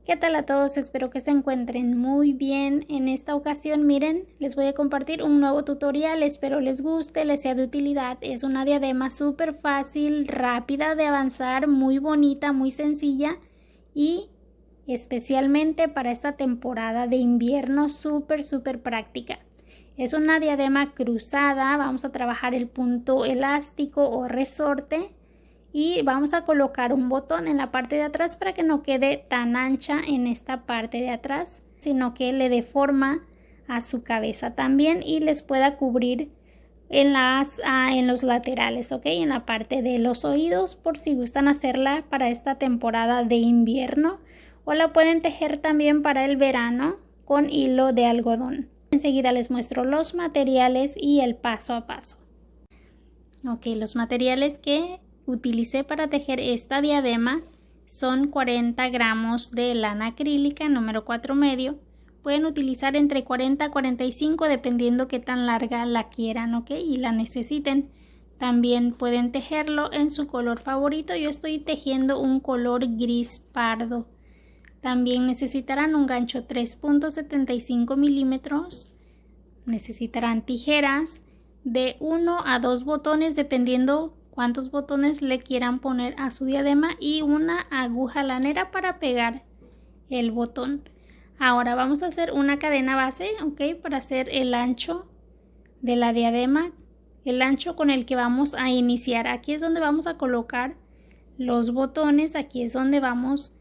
¿Qué tal a todos? Espero que se encuentren muy bien. En esta ocasión, miren, les voy a compartir un nuevo tutorial. Espero les guste, les sea de utilidad. Es una diadema súper fácil, rápida de avanzar, muy bonita, muy sencilla y especialmente para esta temporada de invierno súper práctica. Es una diadema cruzada. Vamos a trabajar el punto elástico o resorte. Y vamos a colocar un botón en la parte de atrás para que no quede tan ancha en esta parte de atrás, sino que le dé forma a su cabeza también y les pueda cubrir en los laterales, ¿ok? En la parte de los oídos, por si gustan hacerla para esta temporada de invierno, o la pueden tejer también para el verano con hilo de algodón. Enseguida les muestro los materiales y el paso a paso. Ok, los materiales que utilicé para tejer esta diadema son 40 gramos de lana acrílica número 4 medio. Pueden utilizar entre 40 a 45 dependiendo qué tan larga la quieran, ¿ok? Y la necesiten. También pueden tejerlo en su color favorito. Yo estoy tejiendo un color gris pardo. También necesitarán un gancho 3.75 milímetros. Necesitarán tijeras de 1 a 2 botones dependiendo cuántos botones le quieran poner a su diadema y una aguja lanera para pegar el botón. Ahora vamos a hacer una cadena base, ok, para hacer el ancho de la diadema, el ancho con el que vamos a iniciar. Aquí es donde vamos a colocar los botones, aquí es donde vamos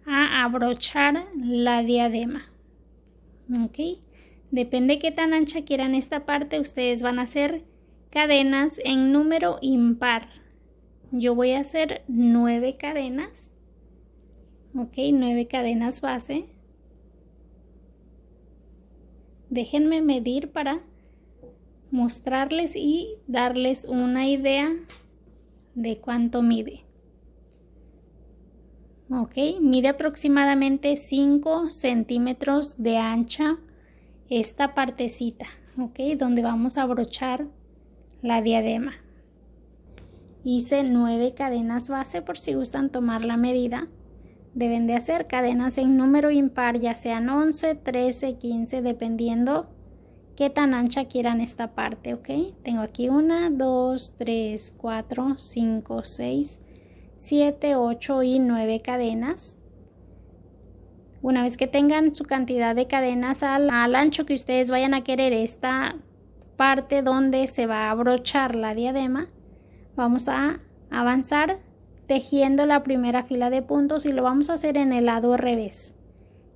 a abrochar la diadema, ok. Depende qué tan ancha quieran esta parte, ustedes van a hacer cadenas en número impar. Yo voy a hacer 9 cadenas, ok, 9 cadenas base. Déjenme medir para mostrarles y darles una idea de cuánto mide. Ok, mide aproximadamente 5 centímetros de ancha esta partecita, ok, donde vamos a abrochar la diadema. Hice 9 cadenas base por si gustan tomar la medida. Deben de hacer cadenas en número impar, ya sean 11, 13, 15, dependiendo qué tan ancha quieran esta parte, ok. Tengo aquí 1, 2, 3, 4, 5, 6, 7, 8 y 9 cadenas. Una vez que tengan su cantidad de cadenas al ancho que ustedes vayan a querer esta parte donde se va a abrochar la diadema, vamos a avanzar tejiendo la primera fila de puntos y lo vamos a hacer en el lado revés,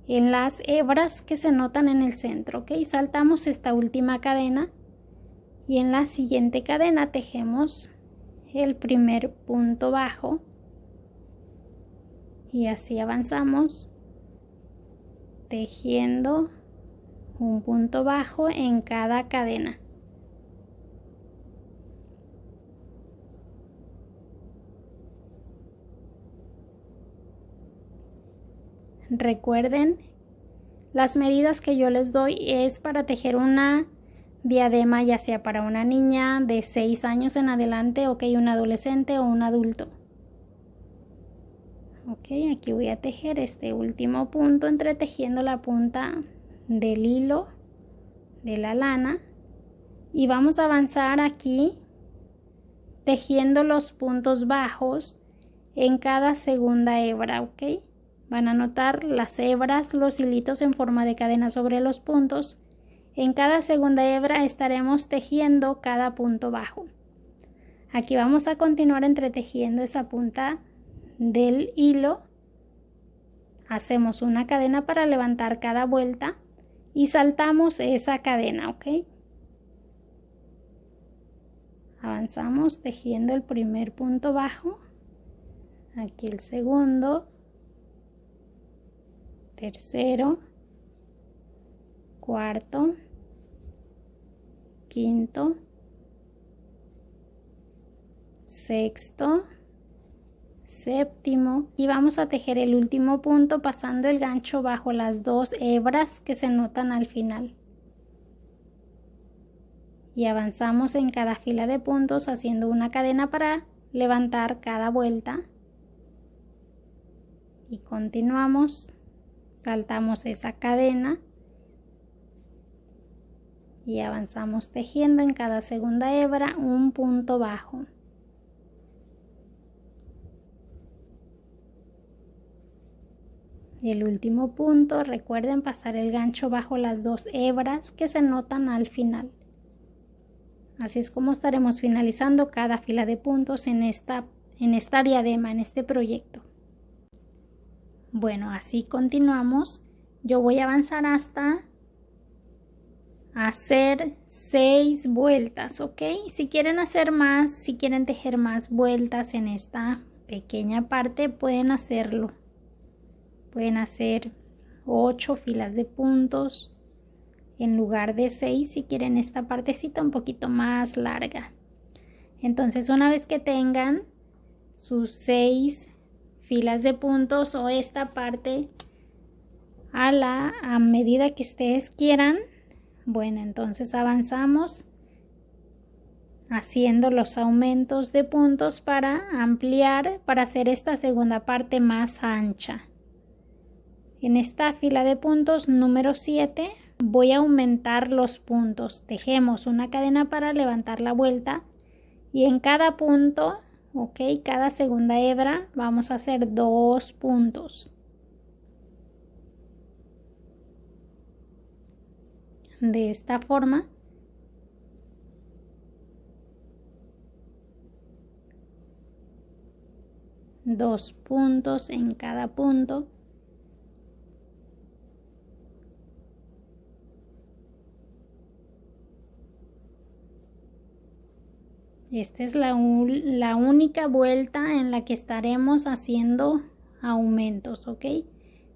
en las hebras que se notan en el centro, ok. Saltamos esta última cadena y en la siguiente cadena tejemos el primer punto bajo y así avanzamos tejiendo un punto bajo en cada cadena. Recuerden, las medidas que yo les doy es para tejer una diadema ya sea para una niña de 6 años en adelante, ok, un adolescente o un adulto. Ok, aquí voy a tejer este último punto entretejiendo la punta del hilo de la lana y vamos a avanzar aquí tejiendo los puntos bajos en cada segunda hebra, ok. Van a notar las hebras, los hilitos en forma de cadena sobre los puntos. En cada segunda hebra estaremos tejiendo cada punto bajo. Aquí vamos a continuar entretejiendo esa punta del hilo. Hacemos una cadena para levantar cada vuelta y saltamos esa cadena, ok. Avanzamos tejiendo el primer punto bajo, aquí el segundo, tercero, cuarto, quinto, sexto, séptimo y vamos a tejer el último punto pasando el gancho bajo las 2 hebras que se notan al final. Y avanzamos en cada fila de puntos haciendo una cadena para levantar cada vuelta y continuamos Saltamos esa cadena y avanzamos tejiendo en cada segunda hebra un punto bajo. Y el último punto, recuerden pasar el gancho bajo las 2 hebras que se notan al final. Así es como estaremos finalizando cada fila de puntos en esta diadema, en este proyecto. Bueno, así continuamos. Yo voy a avanzar hasta hacer 6 vueltas, ¿ok? Si quieren hacer más, si quieren tejer más vueltas en esta pequeña parte, pueden hacerlo. Pueden hacer 8 filas de puntos en lugar de 6 si quieren esta partecita un poquito más larga. Entonces, una vez que tengan sus 6 filas de puntos o esta parte a medida que ustedes quieran, bueno, entonces avanzamos haciendo los aumentos de puntos para ampliar, para hacer esta segunda parte más ancha. En esta fila de puntos número 7 voy a aumentar los puntos. Tejemos una cadena para levantar la vuelta y en cada punto, ok, cada segunda hebra vamos a hacer 2 puntos. De esta forma dos puntos en cada punto. Esta es la única vuelta en la que estaremos haciendo aumentos, ¿ok?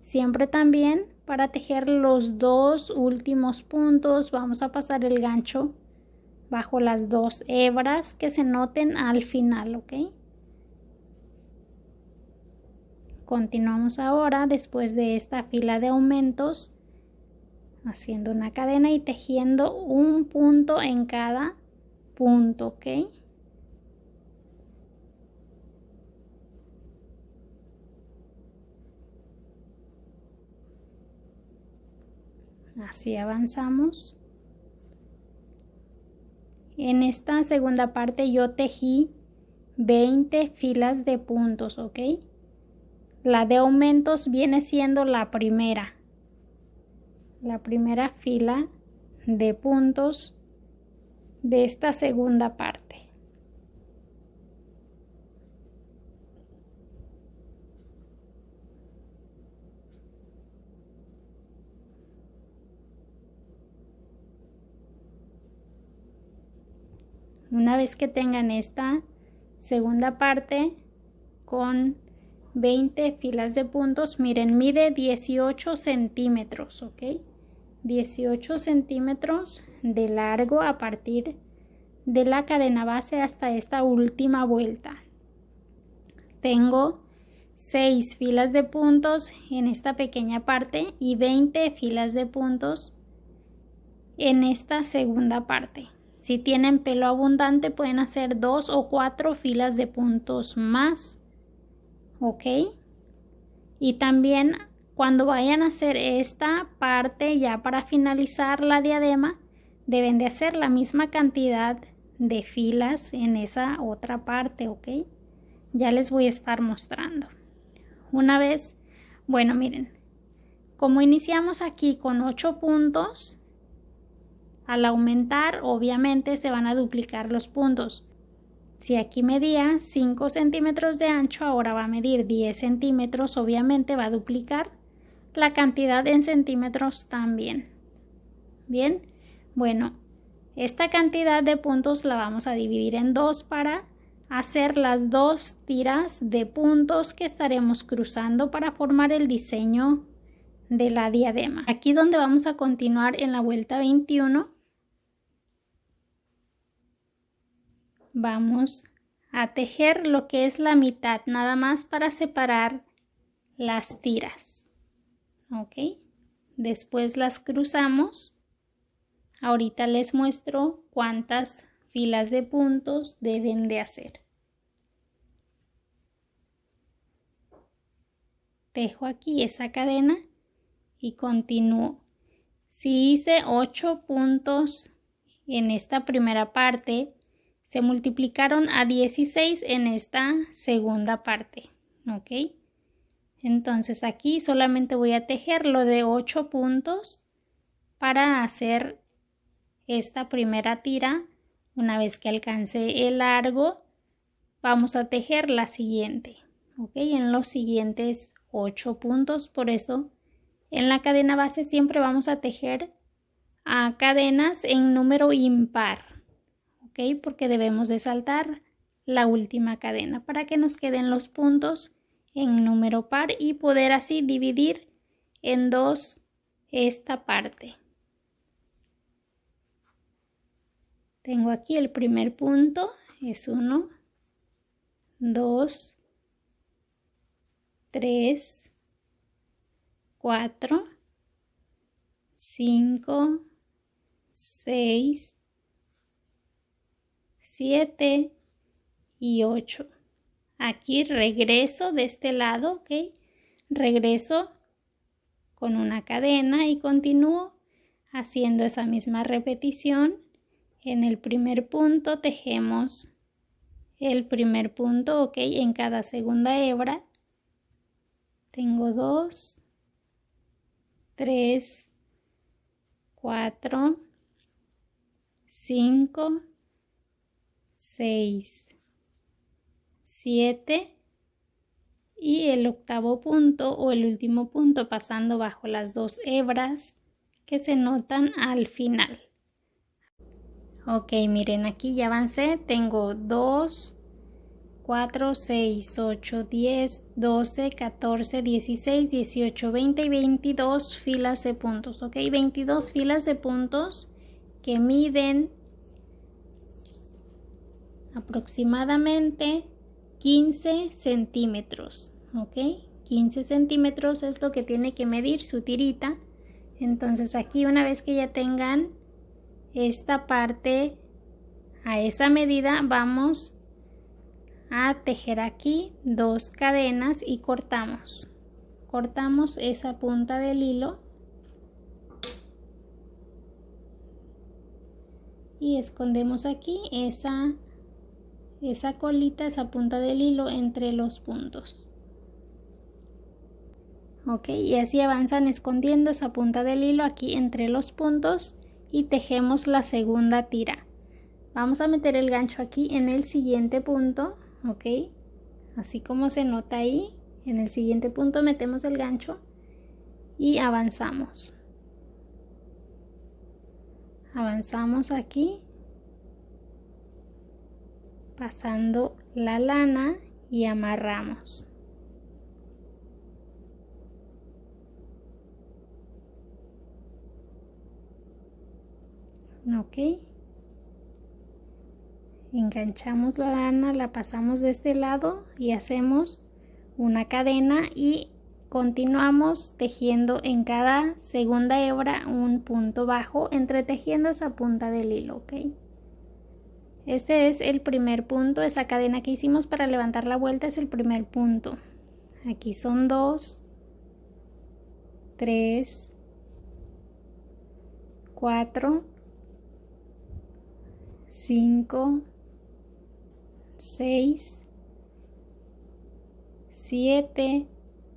Siempre también para tejer los 2 últimos puntos vamos a pasar el gancho bajo las 2 hebras que se noten al final, ¿ok? Continuamos ahora después de esta fila de aumentos haciendo una cadena y tejiendo un punto en cada punto, ¿ok? Así avanzamos. En esta segunda parte yo tejí 20 filas de puntos, ¿ok? La de aumentos viene siendo la primera fila de puntos de esta segunda parte. Una vez que tengan esta segunda parte con 20 filas de puntos, miren, mide 18 centímetros, ¿ok? 18 centímetros de largo a partir de la cadena base hasta esta última vuelta. Tengo 6 filas de puntos en esta pequeña parte y 20 filas de puntos en esta segunda parte. Si tienen pelo abundante pueden hacer 2 o 4 filas de puntos más, ¿ok? Y también cuando vayan a hacer esta parte ya para finalizar la diadema, deben de hacer la misma cantidad de filas en esa otra parte, ¿ok? Ya les voy a estar mostrando. Una vez, bueno, miren, como iniciamos aquí con 8 puntos, al aumentar obviamente se van a duplicar los puntos. Si aquí medía 5 centímetros de ancho, ahora va a medir 10 centímetros, obviamente va a duplicar la cantidad en centímetros también. Bien, bueno, esta cantidad de puntos la vamos a dividir en 2 para hacer las 2 tiras de puntos que estaremos cruzando para formar el diseño de la diadema. Aquí donde vamos a continuar en la vuelta 21, vamos a tejer lo que es la mitad, nada más para separar las tiras, ¿ok? Después las cruzamos. Ahorita les muestro cuántas filas de puntos deben de hacer. Tejo aquí esa cadena y continúo. Si hice 8 puntos en esta primera parte, se multiplicaron a 16 en esta segunda parte, ¿ok? Entonces aquí solamente voy a tejer lo de 8 puntos para hacer esta primera tira. Una vez que alcance el largo, vamos a tejer la siguiente, ¿ok? En los siguientes 8 puntos, por eso en la cadena base siempre vamos a tejer a cadenas en número impar, ¿ok? Porque debemos de saltar la última cadena para que nos queden los puntos en número par y poder así dividir en dos esta parte. Tengo aquí el primer punto, es 1, 2, 3, 4, 5, 6, 7 y 8. Aquí regreso de este lado, ¿ok? Regreso con una cadena y continúo haciendo esa misma repetición. En el primer punto tejemos el primer punto, ¿ok? En cada segunda hebra. Tengo 2, 3, 4, 5, 6, 7 y el octavo punto o el último punto pasando bajo las 2 hebras que se notan al final. Ok, miren, aquí ya avancé, tengo 2, 4, 6, 8, 10, 12, 14, 16, 18, 20 y 22 filas de puntos, ok, 22 filas de puntos que miden aproximadamente 15 centímetros, ok, 15 centímetros es lo que tiene que medir su tirita. Entonces aquí una vez que ya tengan esta parte a esa medida, vamos a tejer aquí 2 cadenas y cortamos esa punta del hilo y escondemos aquí esa colita, esa punta del hilo entre los puntos, ok, y así avanzan escondiendo esa punta del hilo aquí entre los puntos y tejemos la segunda tira. Vamos a meter el gancho aquí en el siguiente punto, ok, así como se nota ahí. En el siguiente punto metemos el gancho y avanzamos aquí pasando la lana y amarramos. Ok, enganchamos la lana, la pasamos de este lado y hacemos una cadena y continuamos tejiendo en cada segunda hebra un punto bajo, entretejiendo esa punta del hilo, ok. Este es el primer punto, esa cadena que hicimos para levantar la vuelta es el primer punto. Aquí son 2, 3, 4, 5, 6, 7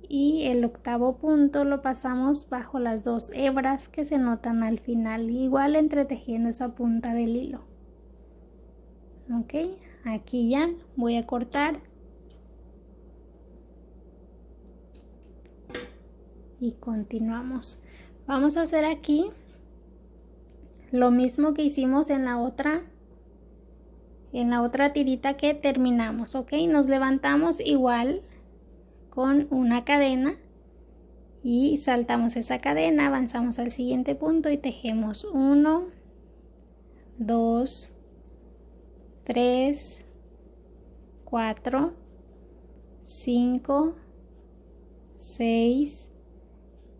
y el octavo punto lo pasamos bajo las 2 hebras que se notan al final, igual entretejiendo esa punta del hilo. Ok, aquí ya voy a cortar y continuamos. Vamos a hacer aquí lo mismo que hicimos en la otra tirita que terminamos, ok, nos levantamos igual con una cadena y saltamos esa cadena, avanzamos al siguiente punto y tejemos 1, 2, 3, 4, 5, 6,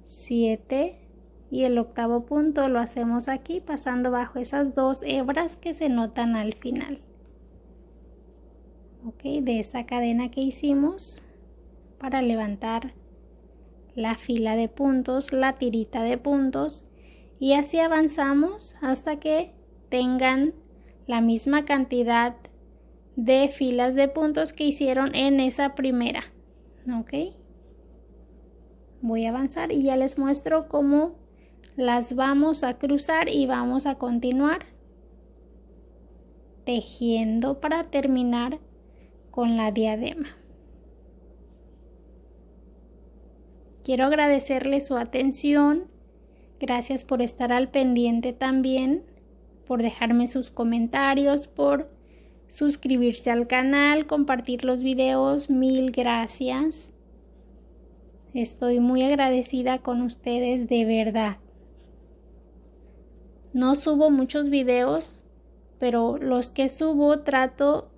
7 y el octavo punto lo hacemos aquí pasando bajo esas 2 hebras que se notan al final, ok, de esa cadena que hicimos para levantar la fila de puntos, la tirita de puntos, y así avanzamos hasta que tengan la misma cantidad de filas de puntos que hicieron en esa primera. Ok, voy a avanzar y ya les muestro cómo las vamos a cruzar y vamos a continuar tejiendo para terminar con la diadema. Quiero agradecerles su atención. Gracias por estar al pendiente también, por dejarme sus comentarios, por suscribirse al canal, compartir los videos. Mil gracias. Estoy muy agradecida con ustedes, de verdad. No subo muchos videos, pero los que subo trato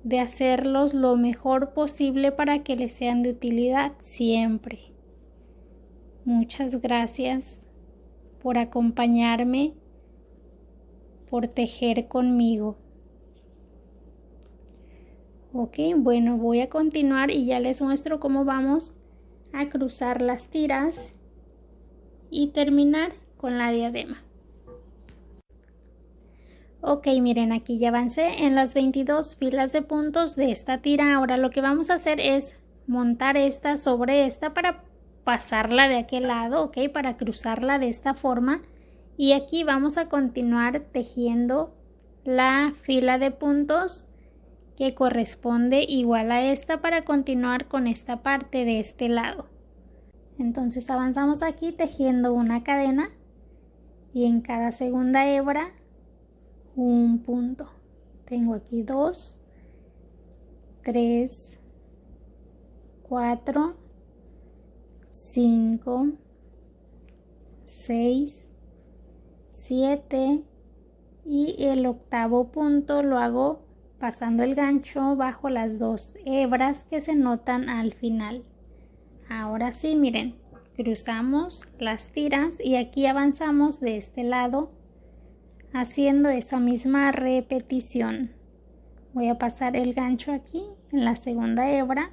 de hacerlos lo mejor posible para que les sean de utilidad siempre. Muchas gracias por acompañarme, por tejer conmigo. Ok, bueno, voy a continuar y ya les muestro cómo vamos a cruzar las tiras y terminar con la diadema. Ok, miren, aquí ya avancé en las 22 filas de puntos de esta tira. Ahora lo que vamos a hacer es montar esta sobre esta para pasarla de aquel lado, ok, para cruzarla de esta forma. Y aquí vamos a continuar tejiendo la fila de puntos que corresponde igual a esta para continuar con esta parte de este lado. Entonces avanzamos aquí tejiendo una cadena y en cada segunda hebra un punto. Tengo aquí 2, 3, 4, 5, 6, 7 y el octavo punto lo hago pasando el gancho bajo las 2 hebras que se notan al final. Ahora sí, miren, cruzamos las tiras y aquí avanzamos de este lado haciendo esa misma repetición. Voy a pasar el gancho aquí en la segunda hebra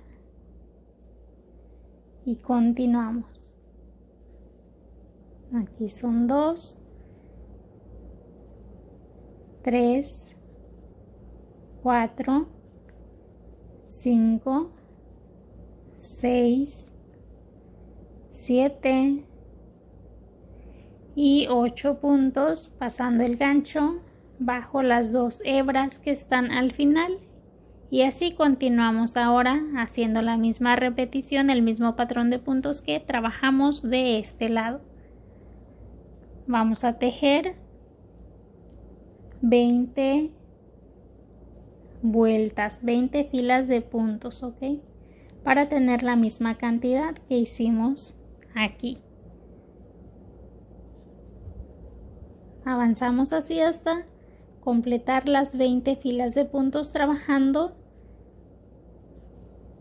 y continuamos. Aquí son 2, 3, 4, 5, 6, 7 y 8 puntos pasando el gancho bajo las 2 hebras que están al final, y así continuamos ahora haciendo la misma repetición, el mismo patrón de puntos que trabajamos de este lado. Vamos a tejer 20 vueltas, 20 filas de puntos, ok, para tener la misma cantidad que hicimos aquí. Avanzamos así hasta completar las 20 filas de puntos trabajando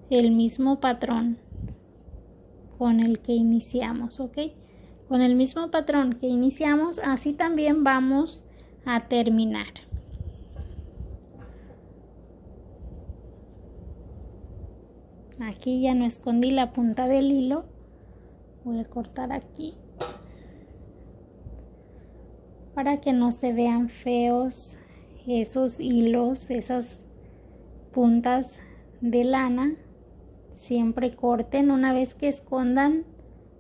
el mismo patrón con el que iniciamos, ok, con el mismo patrón que iniciamos, así también vamos a terminar. Aquí ya no escondí la punta del hilo, voy a cortar aquí para que no se vean feos esos hilos, esas puntas de lana. Siempre corten una vez que escondan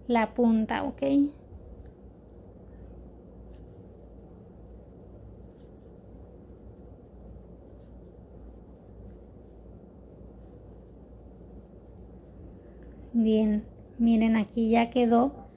la punta, ok. Bien, miren, aquí ya quedó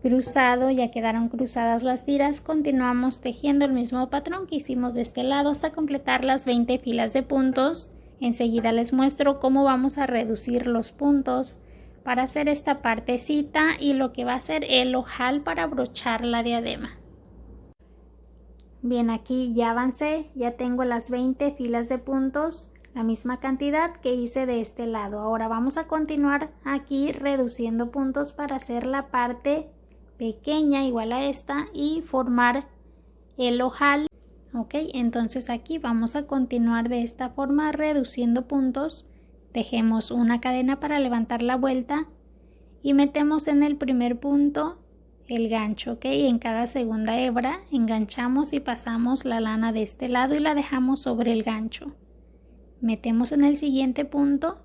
cruzado, ya quedaron cruzadas las tiras. Continuamos tejiendo el mismo patrón que hicimos de este lado hasta completar las 20 filas de puntos. Enseguida les muestro cómo vamos a reducir los puntos para hacer esta partecita y lo que va a ser el ojal para brochar la diadema. Bien, aquí ya avancé, ya tengo las 20 filas de puntos, la misma cantidad que hice de este lado. Ahora vamos a continuar aquí reduciendo puntos para hacer la parte pequeña igual a esta y formar el ojal. Ok, entonces aquí vamos a continuar de esta forma reduciendo puntos Tejemos una cadena para levantar la vuelta y metemos en el primer punto el gancho, ¿ok? En cada segunda hebra enganchamos y pasamos la lana de este lado y la dejamos sobre el gancho. Metemos en el siguiente punto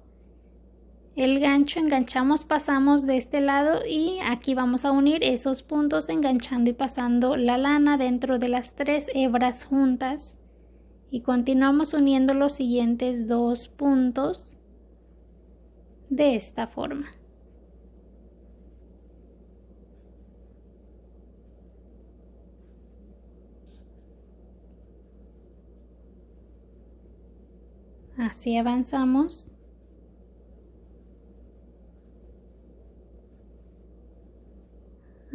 el gancho, enganchamos, pasamos de este lado y aquí vamos a unir esos puntos enganchando y pasando la lana dentro de las 3 hebras juntas y continuamos uniendo los siguientes 2 puntos de esta forma. Así avanzamos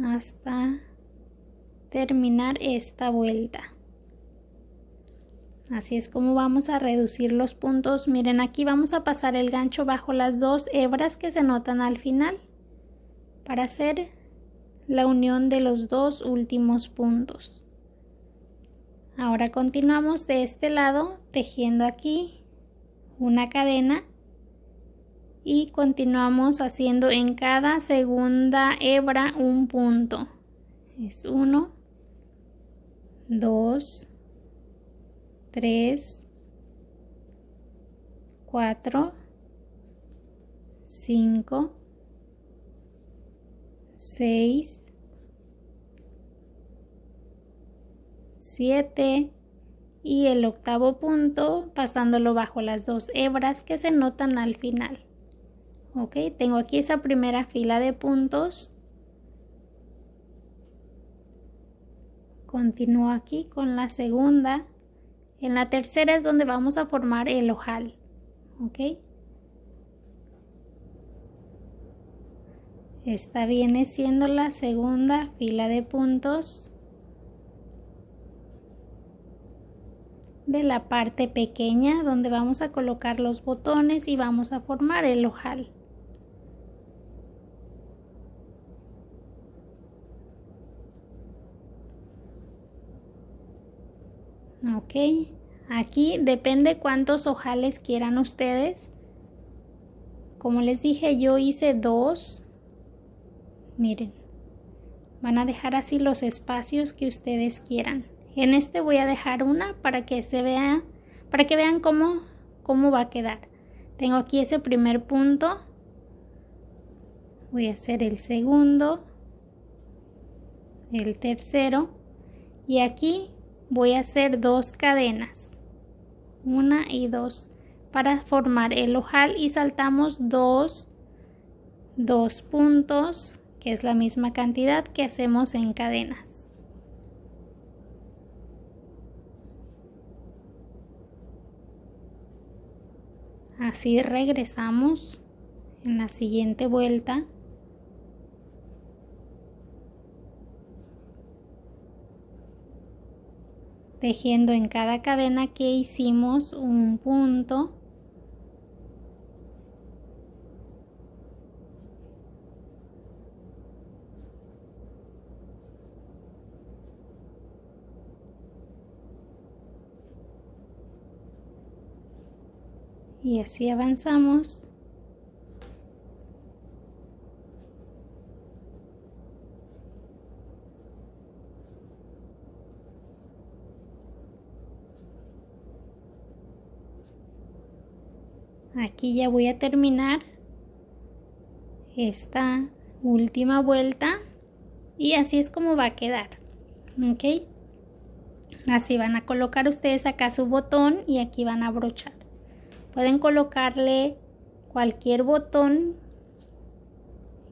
hasta terminar esta vuelta. Así es como vamos a reducir los puntos. Miren, aquí vamos a pasar el gancho bajo las 2 hebras que se notan al final para hacer la unión de los 2 últimos puntos. Ahora continuamos de este lado tejiendo aquí una cadena y continuamos haciendo en cada segunda hebra un punto. Es 1, 2, 3, 4, 5, 6, 7 y el octavo punto pasándolo bajo las 2 hebras que se notan al final. Ok, tengo aquí esa primera fila de puntos. Continúo aquí con la segunda. En la tercera es donde vamos a formar el ojal. Ok. Esta viene siendo la segunda fila de puntos de la parte pequeña donde vamos a colocar los botones y vamos a formar el ojal. Ok, aquí depende cuántos ojales quieran ustedes. Como les dije, yo hice 2. Miren, van a dejar así los espacios que ustedes quieran. En este voy a dejar una para que se vea, para que vean cómo va a quedar. Tengo aquí ese primer punto. Voy a hacer el segundo, el tercero y aquí voy a hacer 2 cadenas, 1 y 2 para formar el ojal y saltamos 2 puntos, que es la misma cantidad que hacemos en cadenas. Así regresamos en la siguiente vuelta. Tejiendo en cada cadena que hicimos un punto. Y así avanzamos. Aquí ya voy a terminar esta última vuelta y así es como va a quedar. Ok, así van a colocar ustedes acá su botón y aquí van a abrochar. Pueden colocarle cualquier botón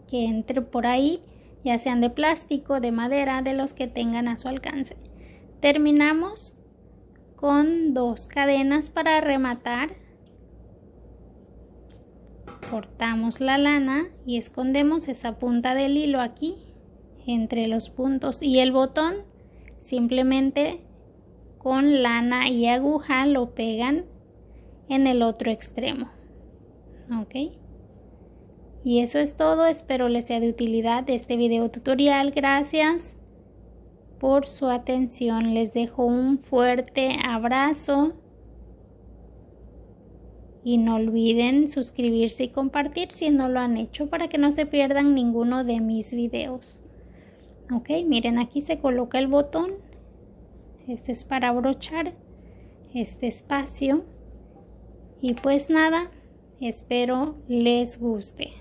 que entre por ahí, ya sean de plástico, de madera, de los que tengan a su alcance. Terminamos con 2 cadenas para rematar. Cortamos la lana y escondemos esa punta del hilo aquí entre los puntos y el botón simplemente con lana y aguja lo pegan en el otro extremo. Ok, y eso es todo. Espero les sea de utilidad este video tutorial. Gracias por su atención. Les dejo un fuerte abrazo Y no olviden suscribirse y compartir si no lo han hecho para que no se pierdan ninguno de mis videos. Ok, miren, aquí se coloca el botón. Este es para abrochar este espacio. Y pues nada, espero les guste.